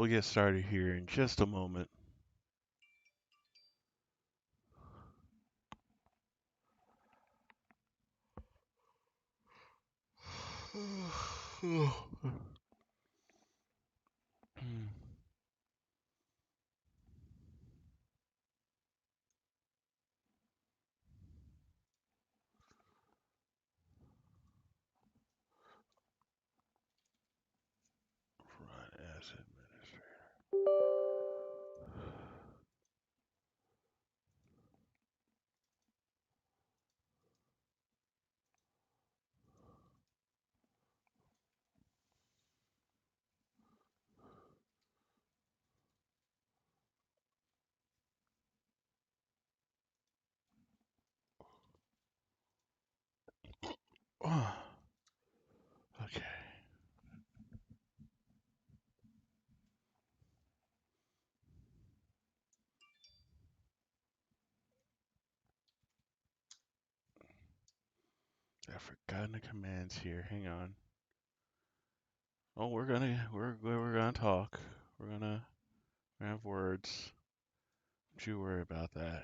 We'll get started here in just a moment. Run as administrator. Okay. I've forgotten the commands here. Hang on. Oh, we're gonna talk. We're gonna have words. Don't you worry about that.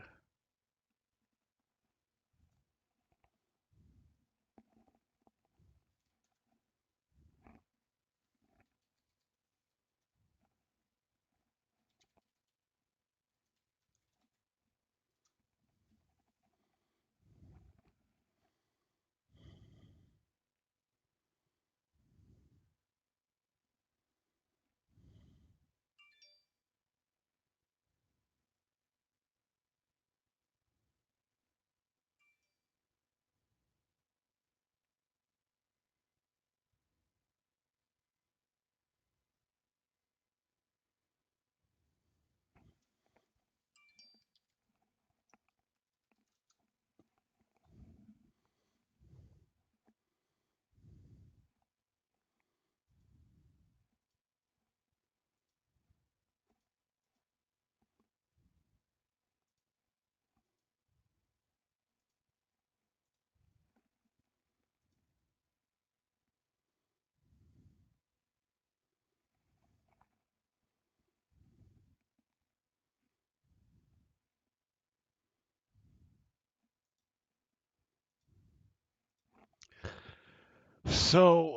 So,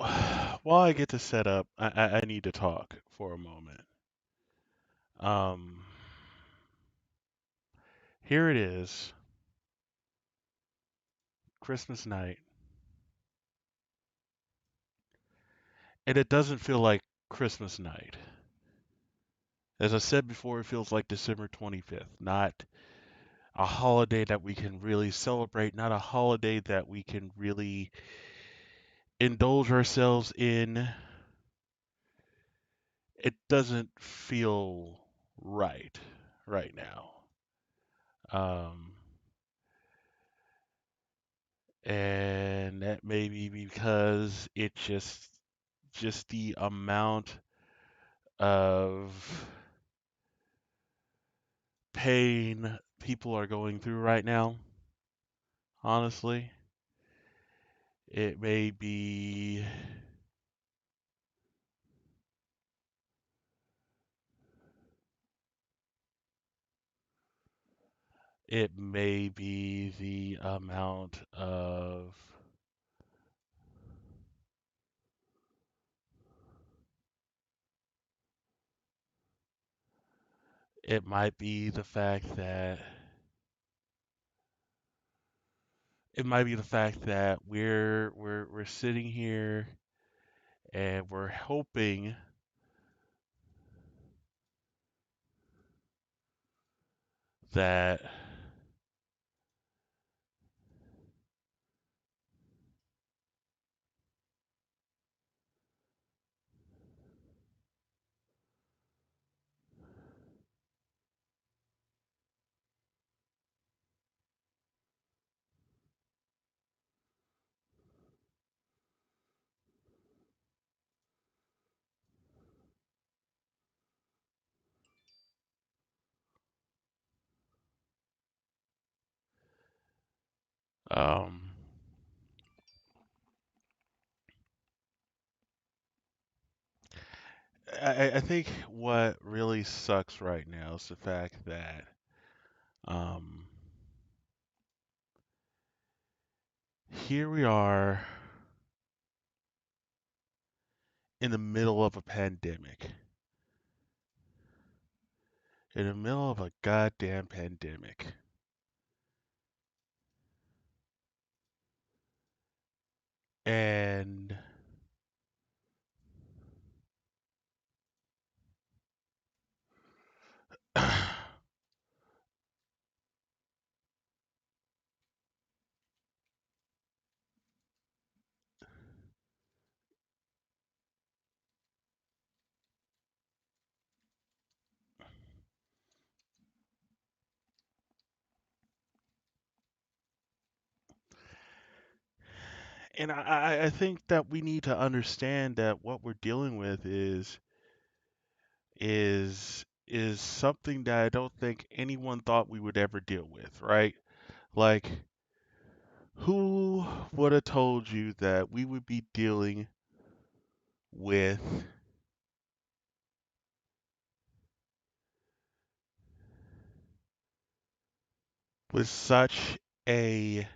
while I get to set up, I need to talk for a moment. Um, Here it is, Christmas night, and it doesn't feel like Christmas night. As I said before, it feels like December 25th, not a holiday that we can really celebrate, not a holiday that we can really indulge ourselves in. It doesn't feel right now. Um, and that may be because it just the amount of pain people are going through right now, honestly. It may be it may be the amount of it might be the fact that it might be the fact that we're sitting here and we're hoping that um I think what really sucks right now is the fact that um, here we are in the middle of a pandemic, in the middle of a goddamn pandemic, and I think that we need to understand that what we're dealing with is something that I don't think anyone thought we would ever deal with, right? Like, who would have told you that we would be dealing with such a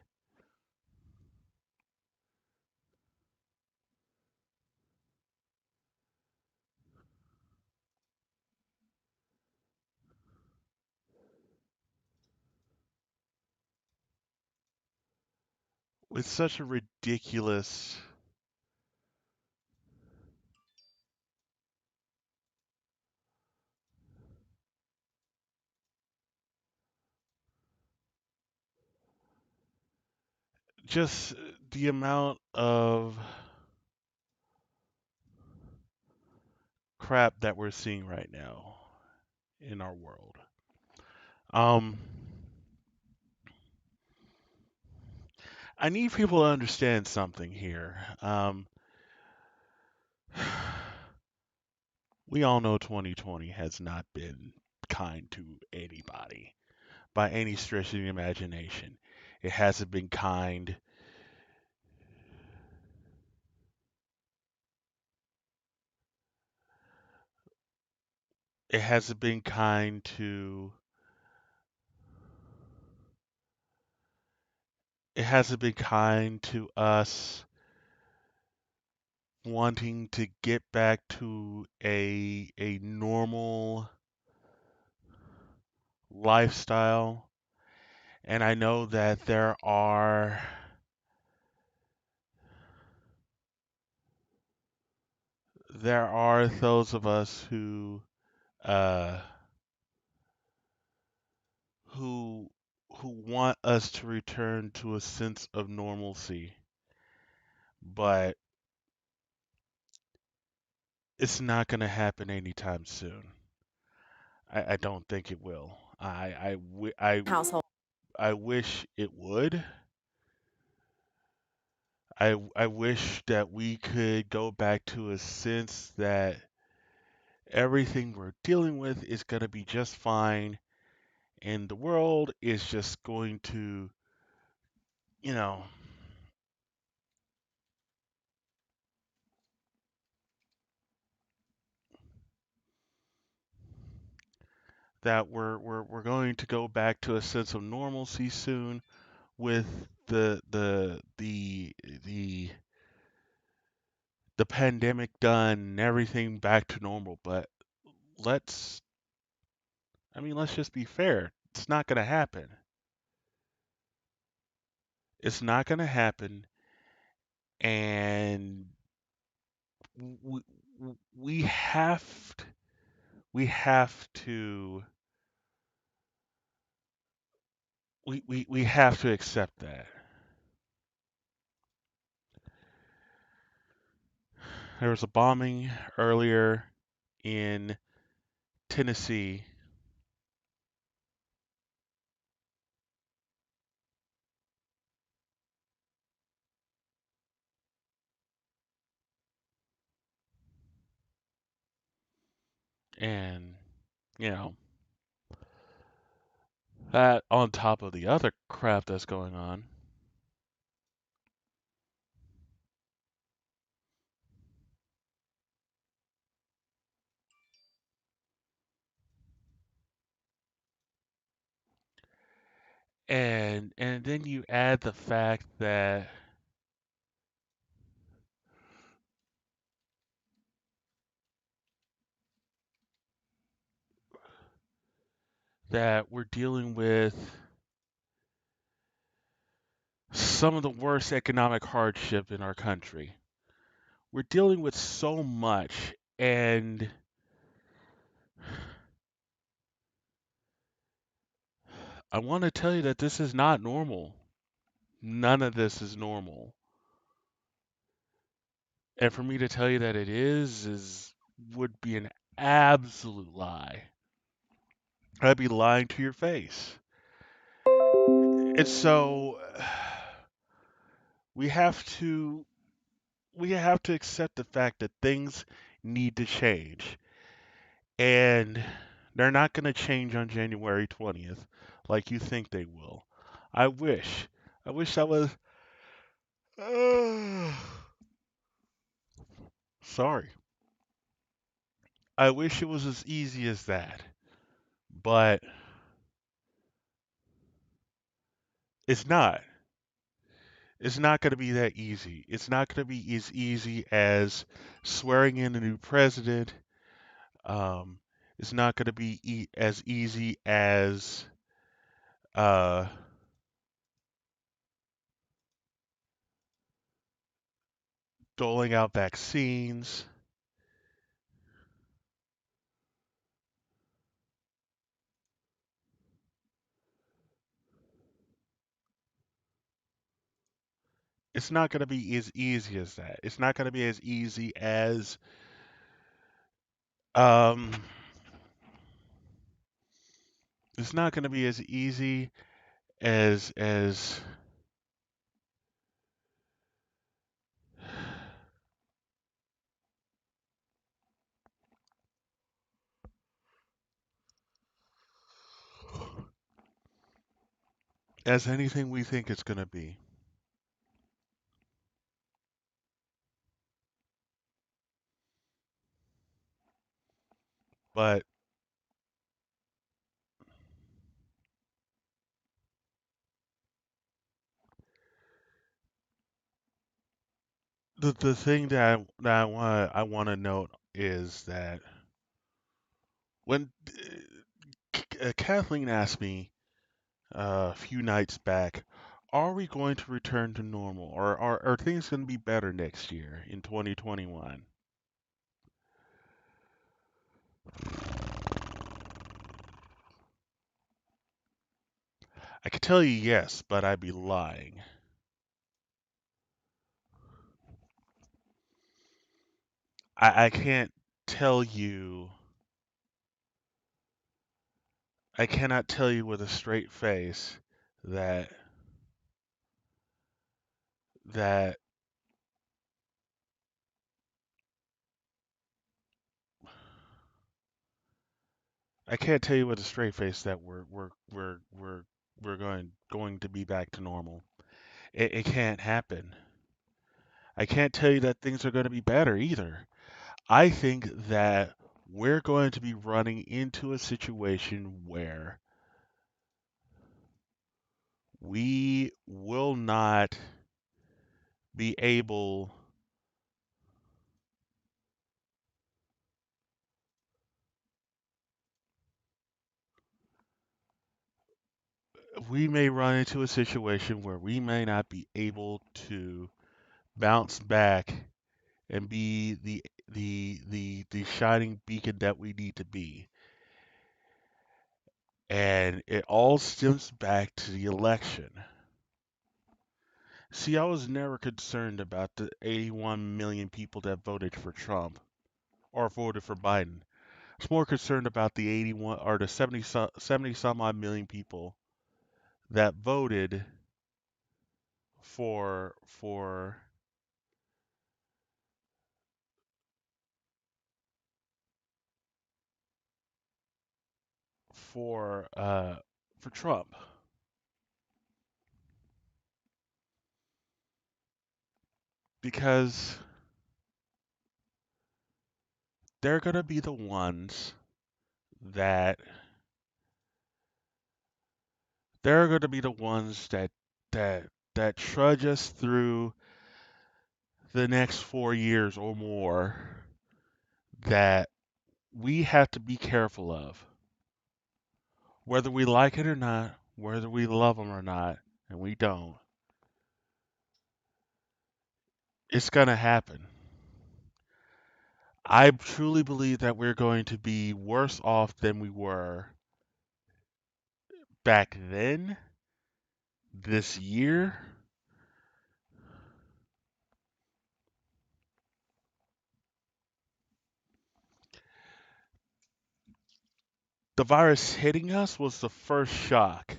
with such a ridiculous just the amount of crap that we're seeing right now in our world. Um, I need people to understand something here. We all know 2020 has not been kind to anybody by any stretch of the imagination. It hasn't been kind. It hasn't been kind to. It hasn't been kind to us wanting to get back to a normal lifestyle. And I know that there are those of us uh who who want us to return to a sense of normalcy, but it's not going to happen anytime soon. I don't think it will. household. I wish it would. I wish that we could go back to a sense that everything we're dealing with is going to be just fine and the world is just going to, you know, that we're going to go back to a sense of normalcy soon with the the pandemic done and everything back to normal. But let's let's just be fair. It's not going to happen. It's not going to happen, and we, we have we have to we have to accept that. There was a bombing earlier in Tennessee, and you know that on top of the other crap that's going on. And then you add the fact that we're dealing with some of the worst economic hardship in our country. We're dealing with so much, and I want to tell you that this is not normal. None of this is normal. And for me to tell you that it is would be an absolute lie. I'd be lying to your face. And so we have to we have to accept the fact that things need to change. And they're not going to change on January 20th like you think they will. I wish. I wish I was. Sorry. I wish it was as easy as that. But it's not. It's not going to be that easy. It's not going to be as easy as swearing in a new president. Um, it's not going to be as easy as uh, doling out vaccines. It's not going to be as easy as that. It's not going to be as easy as um, it's not going to be as easy as anything we think it's going to be. But the thing that I want to note is that when Kathleen asked me a few nights back, are we going to return to normal, or are things going to be better next year in 2021? I could tell you yes, but I'd be lying. I can't tell you. I cannot tell you with a straight face that that I can't tell you with a straight face that we're going to be back to normal. It can't happen. I can't tell you that things are going to be better either. I think that we're going to be running into a situation where we will not be able, we may run into a situation where we may not be able to bounce back and be the shining beacon that we need to be. And it all stems back to the election. See, I was never concerned about the 81 million people that voted for Trump or voted for Biden. I was more concerned about the 81 or the 70 some odd million people that voted for for uh for Trump, because they're going to be the ones that They're going to be the ones that that trudge us through the next 4 years or more that we have to be careful of, whether we like it or not, whether we love them or not, and we don't. It's going to happen. I truly believe that we're going to be worse off than we were back then, this year. The virus hitting us was the first shock.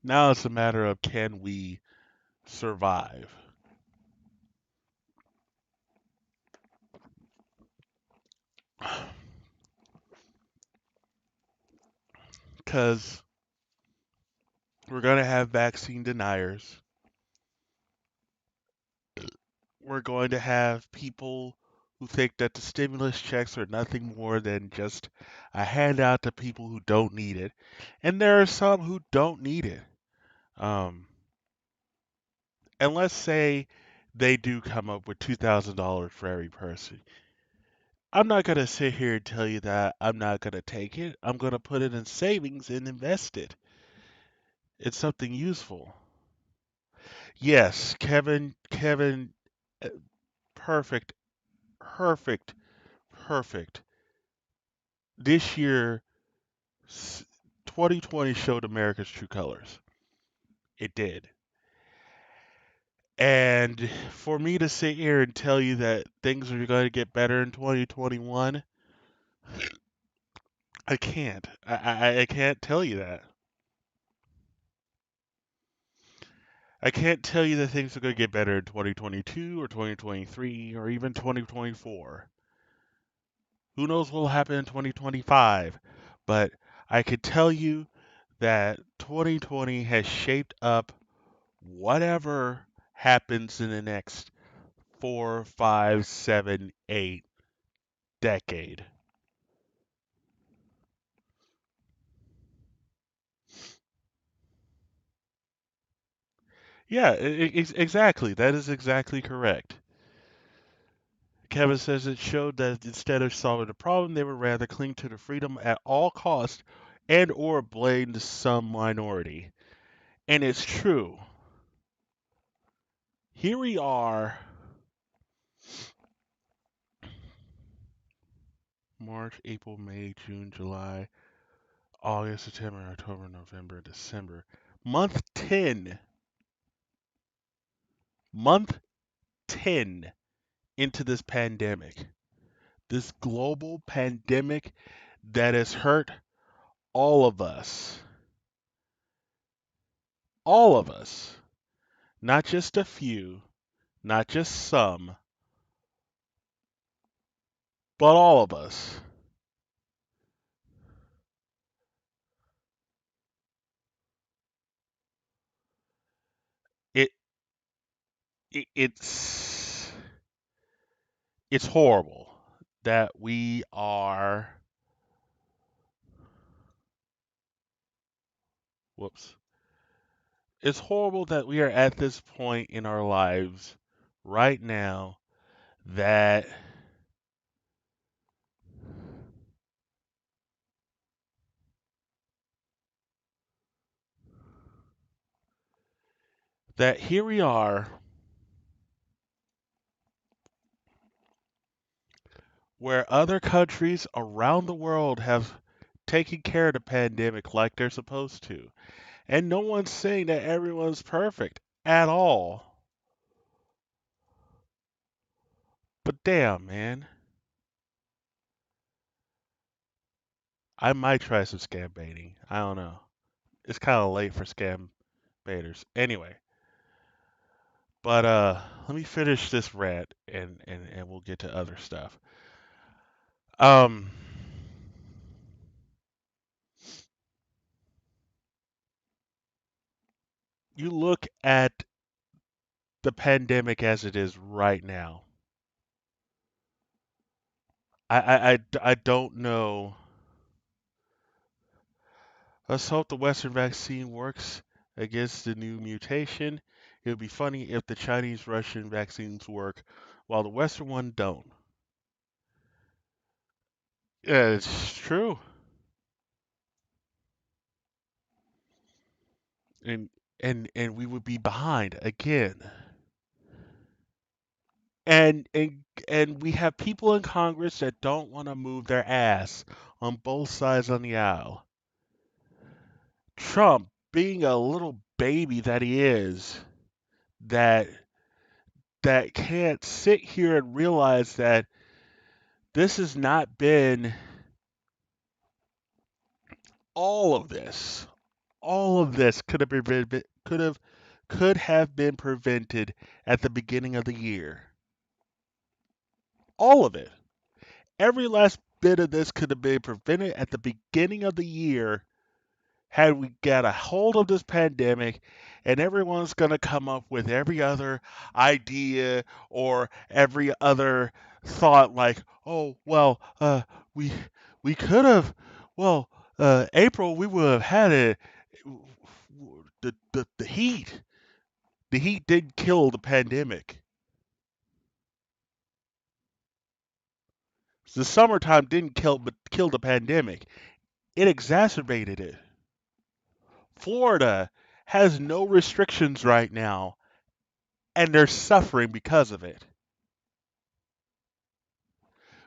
Now it's a matter of can we survive? Because we're going to have vaccine deniers. We're going to have people who think that the stimulus checks are nothing more than just a handout to people who don't need it. And there are some who don't need it. Um, and let's say they do come up with $2,000 for every person. I'm not going to sit here and tell you that I'm not going to take it. I'm going to put it in savings and invest it. It's something useful. Yes, Kevin, uh, perfect, perfect, perfect. This year, 2020 showed America's true colors. It did. And for me to sit here and tell you that things are going to get better in 2021, I can't. I can't tell you that. I can't tell you that things are going to get better in 2022 or 2023 or even 2024. Who knows what will happen in 2025? But I could tell you that 2020 has shaped up whatever happens in the next 4, 5, 7, 8 decade. Yeah, exactly. That is exactly correct. Kevin says it showed that instead of solving the problem, they would rather cling to the freedom at all cost and or blame some minority. And it's true. Here we are, March, April, May, June, July, August, September, October, November, December. Month 10. Month 10 into this pandemic. This global pandemic that has hurt all of us. All of us. Not just a few, not just some, but all of us. It, it's horrible that we are, whoops. It's horrible that we are at this point in our lives right now that here we are where other countries around the world have taken care of the pandemic like they're supposed to. And no one's saying that everyone's perfect at all. But damn, man, I might try some scam baiting. I don't know. It's kind of late for scam baiters. Anyway, but let me finish this rant and we'll get to other stuff. Um, you look at the pandemic as it is right now. I don't know Let's hope the Western vaccine works against the new mutation. It would be funny if the Chinese Russian vaccines work while the Western one don't. Yeah, it's true. And and we would be behind again. And we have people in Congress that don't want to move their ass on both sides on the aisle. Trump, being a little baby that he is, that that can't sit here and realize that this has not been all of this. All of this could have been prevented at the beginning of the year. All of it. Every last bit of this could have been prevented at the beginning of the year had we got a hold of this pandemic, and everyone's going to come up with every other idea or every other thought like, oh well, we we could have, well, April we would have had it. The heat, the heat did kill the pandemic. The summertime didn't kill the pandemic. It exacerbated it. Florida has no restrictions right now, and they're suffering because of it.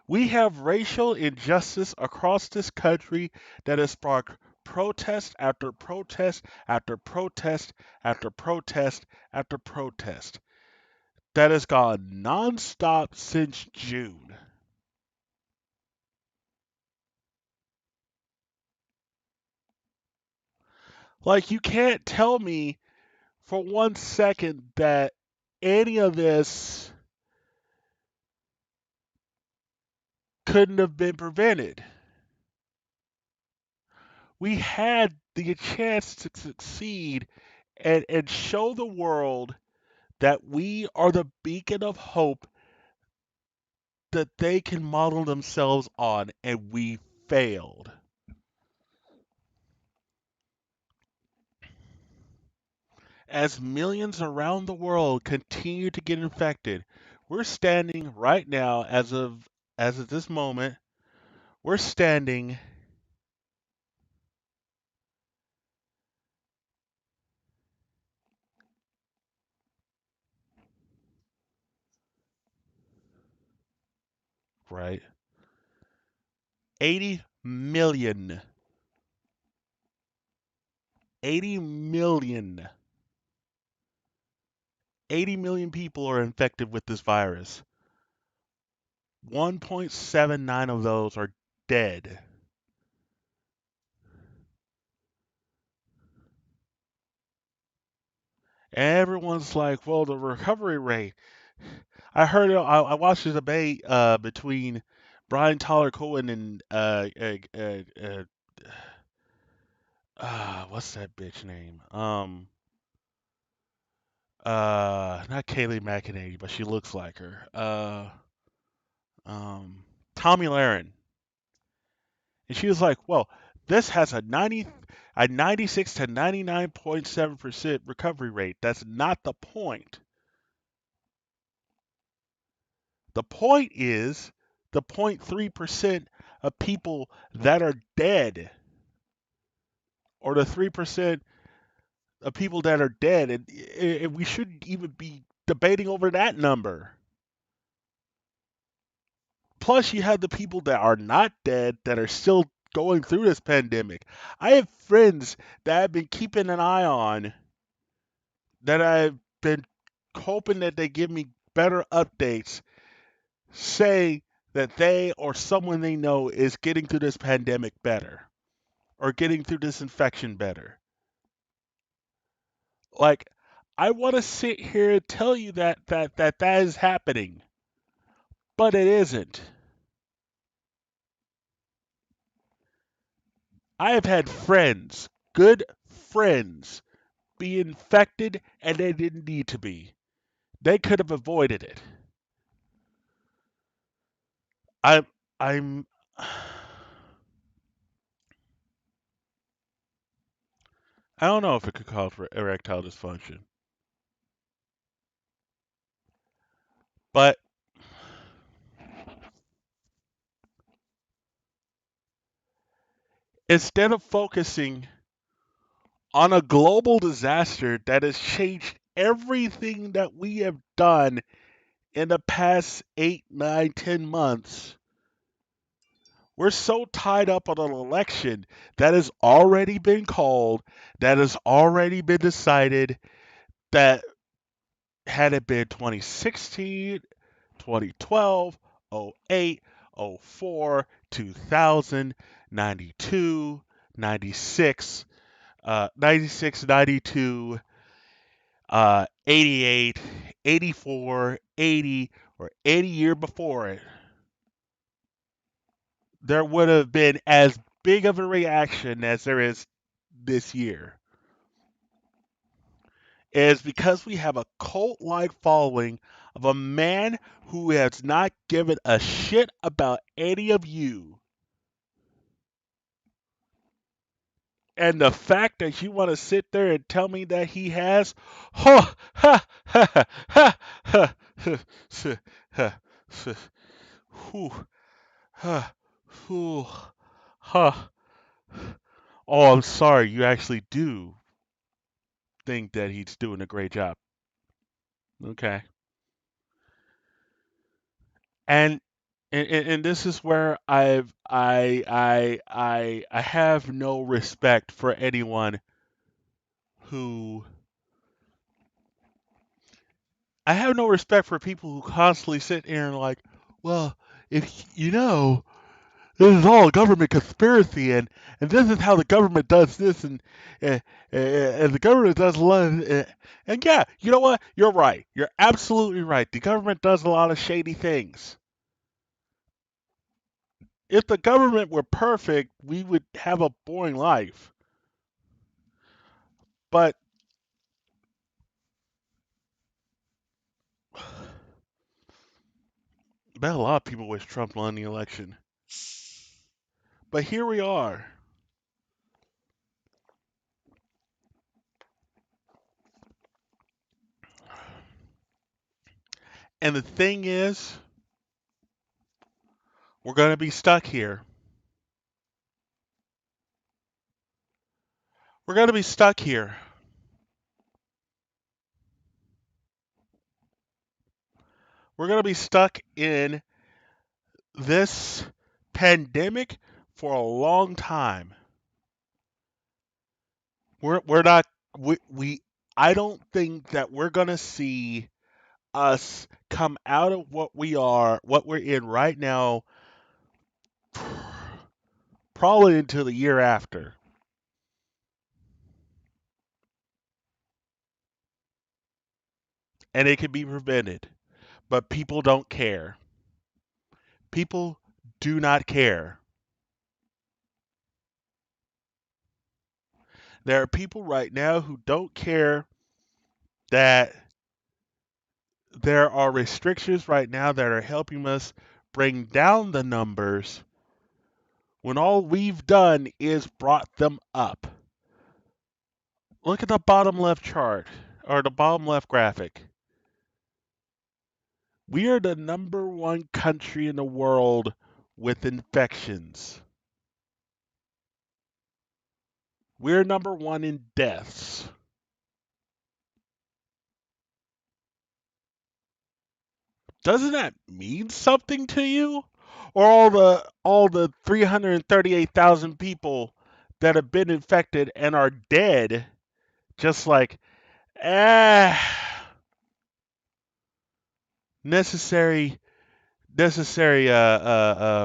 We have racial injustice across this country that has sparked protest after protest after protest after protest after protest that has gone nonstop since June. Like, you can't tell me for 1 second that any of this couldn't have been prevented. We had the chance to succeed and show the world that we are the beacon of hope that they can model themselves on, and we failed. As millions around the world continue to get infected, we're standing right now, as of this moment, we're standing right 80 million 80 million 80 million people are infected with this virus. 1.79 of those are dead. Everyone's like, well, the recovery rate. I watched a debate between Brian Tyler Cohen and what's that bitch name? Not Kaylee McEnany, but she looks like her. Um, Tommy Lahren, and she was like, well, this has a 96 to 99.7% recovery rate. That's not the point. The point is the 0.3% of people that are dead, or the 3% of people that are dead, and we shouldn't even be debating over that number. Plus, you have the people that are not dead that are still going through this pandemic. I have friends that I've been keeping an eye on, that I've been hoping that they give me better updates, say that they or someone they know is getting through this pandemic better or getting through this infection better. Like, I want to sit here and tell you that is happening, but it isn't. I have had friends, good friends, be infected and they didn't need to be. They could have avoided it. I'm I'm I don't know if it could cause for erectile dysfunction, but instead of focusing on a global disaster that has changed everything that we have done in the past 8, 9, 10 months, we're so tied up on an election that has already been called, that has already been decided, that had it been 2016, 2012, 08, 04, 2000, 92, 96, 96, 92, 88, 84, 80, or any year before it, there would have been as big of a reaction as there is this year. Is because we have a cult like following of a man who has not given a shit about any of you. And the fact that you want to sit there and tell me that he has, ha, ha, ha, ha, ha, ha, ha, ha, ha, whew, ha, whew, ha. Oh, I'm sorry. You actually do think that he's doing a great job. Okay. And and this is where I have no respect for anyone who I have no respect for people who constantly sit here and like, well, if you know, this is all a government conspiracy, and this is how the government does this, and, and the government does a lot, and yeah, you know what? You're right. You're absolutely right. The government does a lot of shady things. If the government were perfect, we would have a boring life. But bet a lot of people wish Trump won the election. But here we are. And the thing is, we're going to be stuck here. We're going to be stuck here. We're going to be stuck in this pandemic for a long time. We're not we I don't think that we're going to see us come out of what we're in right now probably until the year after. And it can be prevented. But people don't care. People do not care. There are people right now who don't care that there are restrictions right now that are helping us bring down the numbers when all we've done is brought them up. Look at the bottom left chart or the bottom left graphic. We are the number one country in the world with infections. We're number one in deaths. Doesn't that mean something to you? Or all the 338,000 people that have been infected and are dead, just like necessary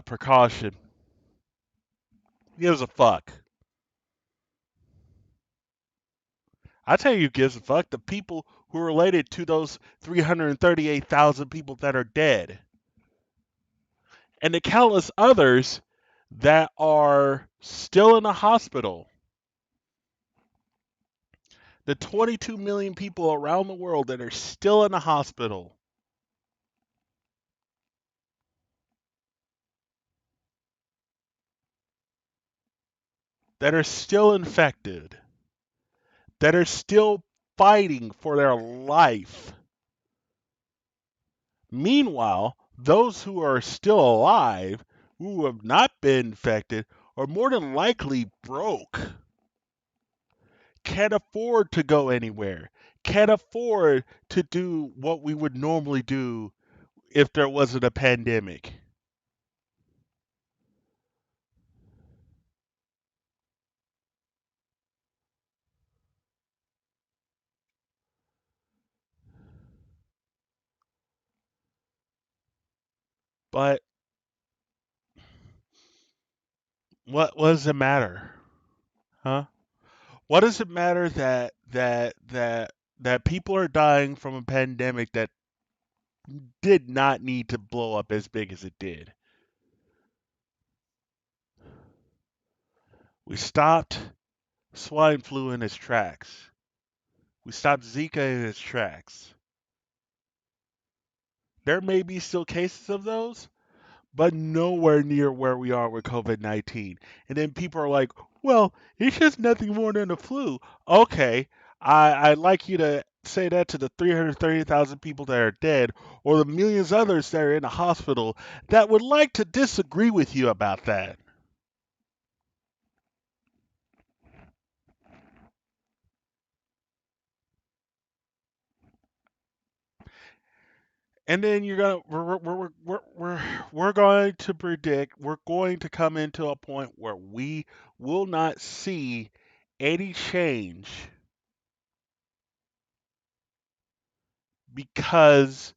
precaution. Gives a fuck. I tell you, who gives a fuck. The people who are related to those 338,000 people that are dead, and the countless others that are still in the hospital. The 22 million people around the world that are still in the hospital, that are still infected, that are still fighting for their life. Meanwhile, those who are still alive, who have not been infected, are more than likely broke, can't afford to go anywhere, can't afford to do what we would normally do if there wasn't a pandemic. But what does it matter? Huh? What does it matter that people are dying from a pandemic that did not need to blow up as big as it did? We stopped swine flu in its tracks. We stopped Zika in its tracks. There may be still cases of those, but nowhere near where we are with COVID 19. And then people are like, well, it's just nothing more than a flu. Okay, I'd like you to say that to the 330,000 people that are dead or the millions others that are in the hospital that would like to disagree with you about that. And then you're gonna we're going to predict we're going to come into a point where we will not see any change because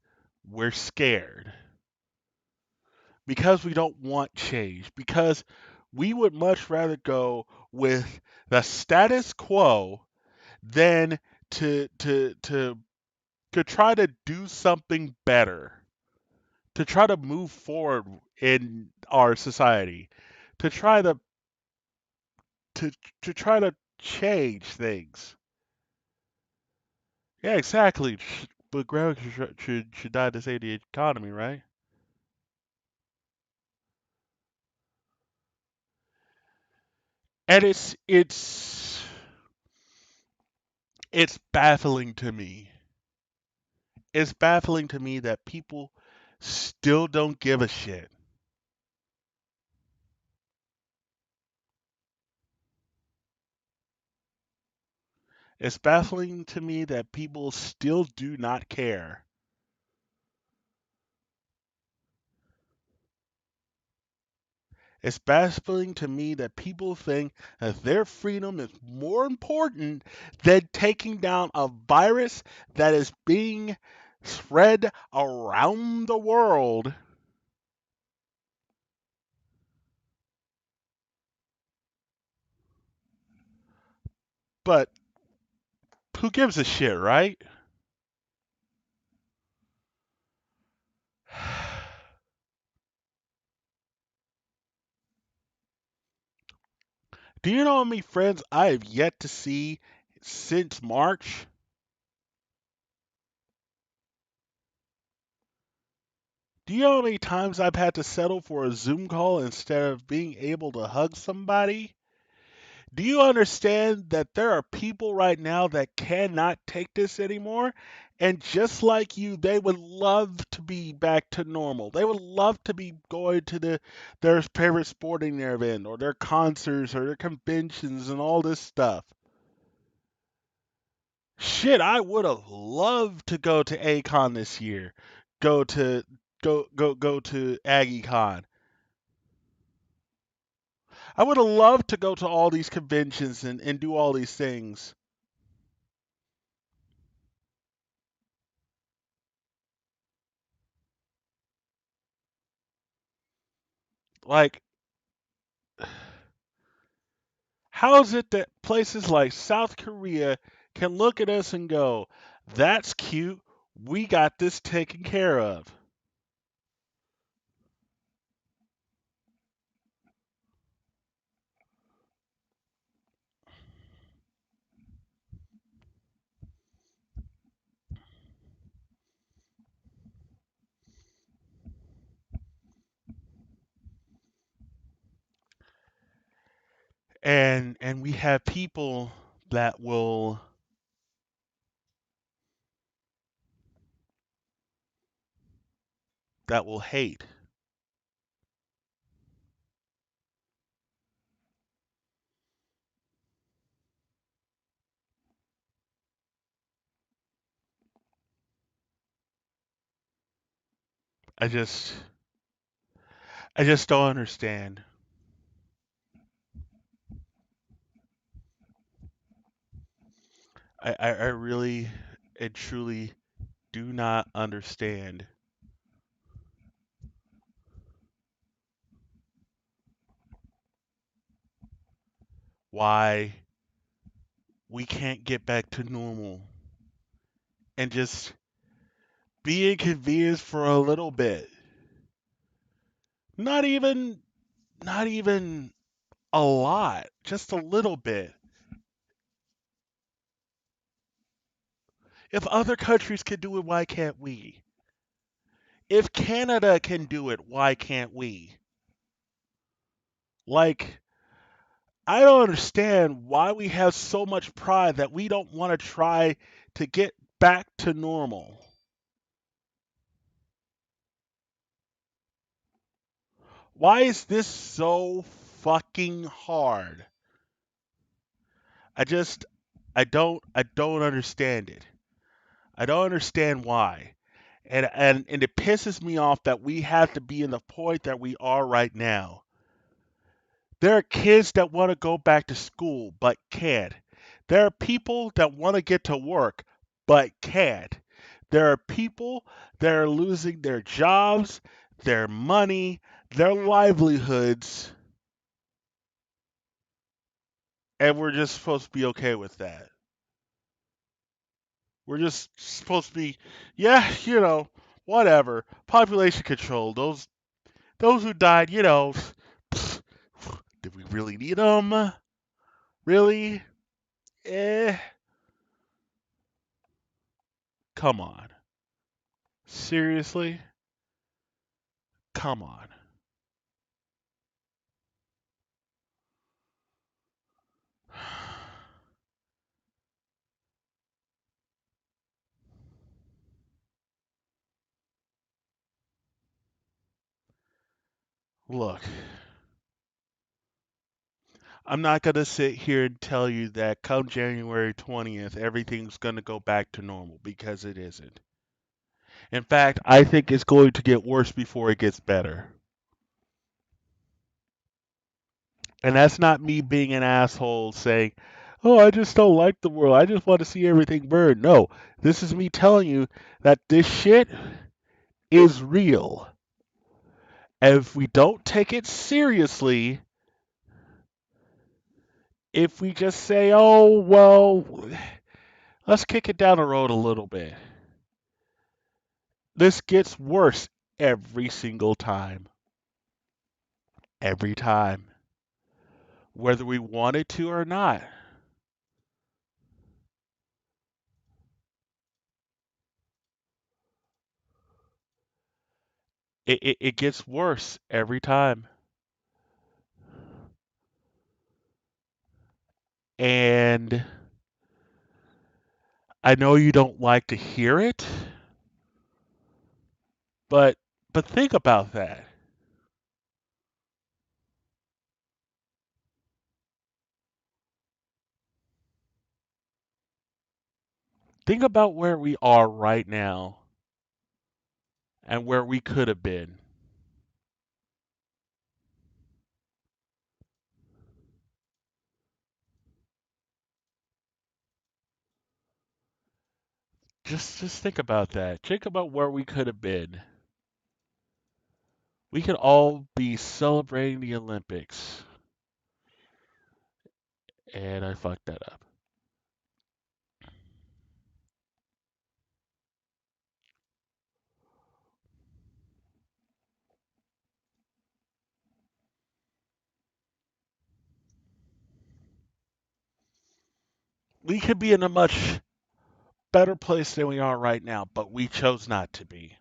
we're scared, because we don't want change, because we would much rather go with the status quo than to try to do something better, to try to move forward in our society, to try to to try to change things. Yeah, exactly. But grandma should die to save the economy, right? And it's baffling to me. It's baffling to me that people still don't give a shit. It's baffling to me that people still do not care. It's baffling to me that people think that their freedom is more important than taking down a virus that is being spread around the world. But who gives a shit, right? Do you know how many friends I have yet to see since March? Do you know how many times I've had to settle for a Zoom call instead of being able to hug somebody? Do you understand that there are people right now that cannot take this anymore? And just like you, they would love to be back to normal. They would love to be going to their favorite sporting event or their concerts or their conventions and all this stuff. Shit, I would have loved to go to ACON this year. Go to go to AggieCon. I would have loved to go to all these conventions and do all these things. Like, how is it that places like South Korea can look at us and go, that's cute, we got this taken care of? And we have people that will that will hate. I just I just don't understand. I really and truly do not understand why we can't get back to normal and just be inconvenienced for a little bit. Not even not even a lot, just a little bit. If other countries can do it, why can't we? If Canada can do it, why can't we? Like, I don't understand why we have so much pride that we don't want to try to get back to normal. Why is this so fucking hard? I just I don't understand it. I don't understand why. And it pisses me off that we have to be in the point that we are right now. There are kids that want to go back to school but can't. There are people that want to get to work but can't. There are people that are losing their jobs, their money, their livelihoods, and we're just supposed to be okay with that. We're just supposed to be, yeah, whatever. Population control. Those who died, did we really need them? Really? Eh, come on. Seriously? Come on. Look, I'm not going to sit here and tell you that come January 20th, everything's going to go back to normal because it isn't. In fact, I think it's going to get worse before it gets better. And that's not me being an asshole saying, oh, I just don't like the world. I just want to see everything burn. No, this is me telling you that this shit is real. And if we don't take it seriously, if we just say, oh, well, let's kick it down the road a little bit, this gets worse every single time. Every time. Whether we want it to or not. It gets worse every time. And I know you don't like to hear it, but think about that. Think about where we are right now and where we could have been. Just think about that. Think about where we could have been. We could all be celebrating the Olympics. And I fucked that up. We could be in a much better place than we are right now, but we chose not to be.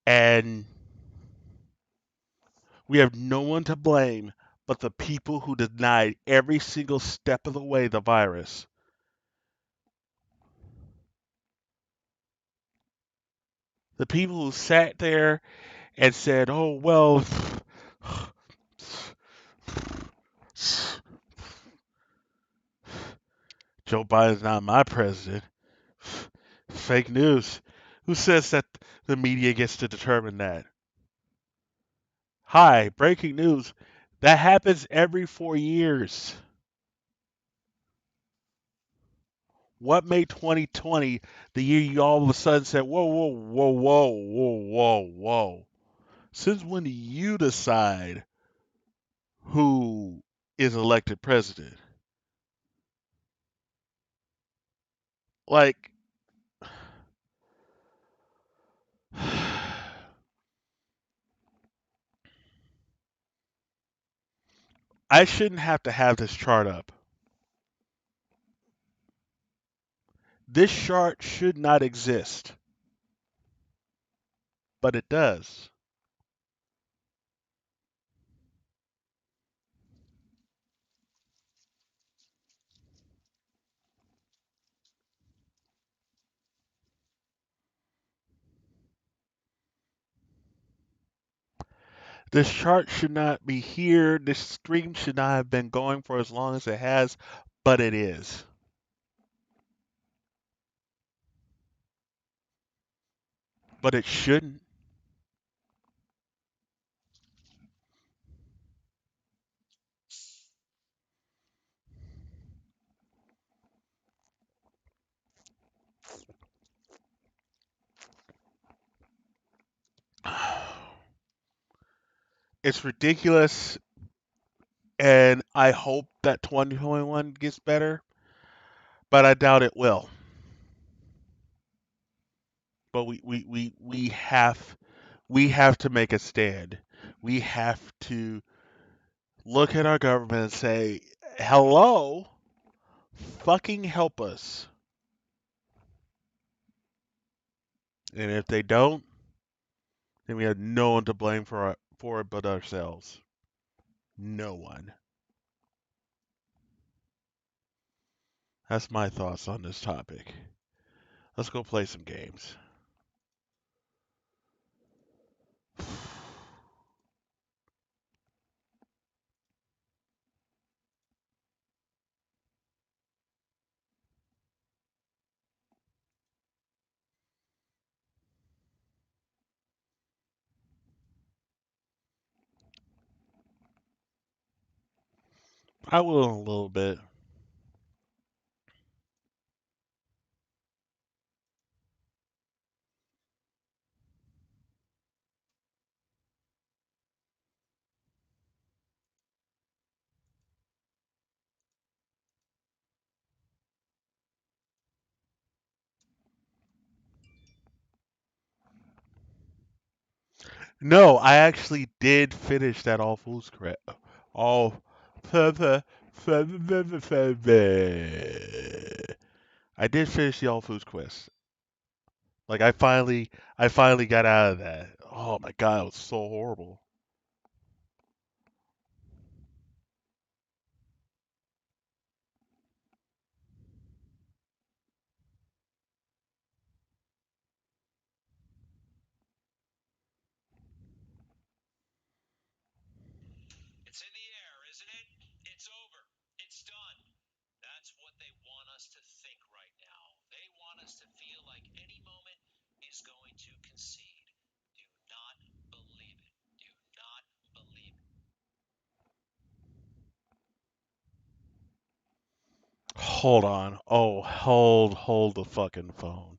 And we have no one to blame but the people who denied every single step of the way the virus. The people who sat there and said, "Oh well, Joe Biden's not my president." Fake news. Who says that the media gets to determine that? Hi, breaking news. That happens every 4 years. What made 2020 the year you all of a sudden said, whoa, whoa, whoa, whoa, whoa, whoa, whoa? Since when do you decide who is elected president? Like, I shouldn't have this chart up. This chart should not exist, but it does. This chart should not be here. This stream should not have been going for as long as it has, but it is. But it shouldn't. It's ridiculous, and I hope that 2021 gets better, but I doubt it will. But we have to make a stand. We have to look at our government and say, "Hello, fucking help us." And if they don't, then we have no one to blame for it but ourselves. No one. That's my thoughts on this topic. Let's go play some games. I will in a little bit. No, I actually did finish that all fools correct. All. I did finish the all foods quest. Like I finally got out of that. Oh my god, it was so horrible. Hold on. Oh, hold the fucking phone.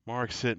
Mark sent me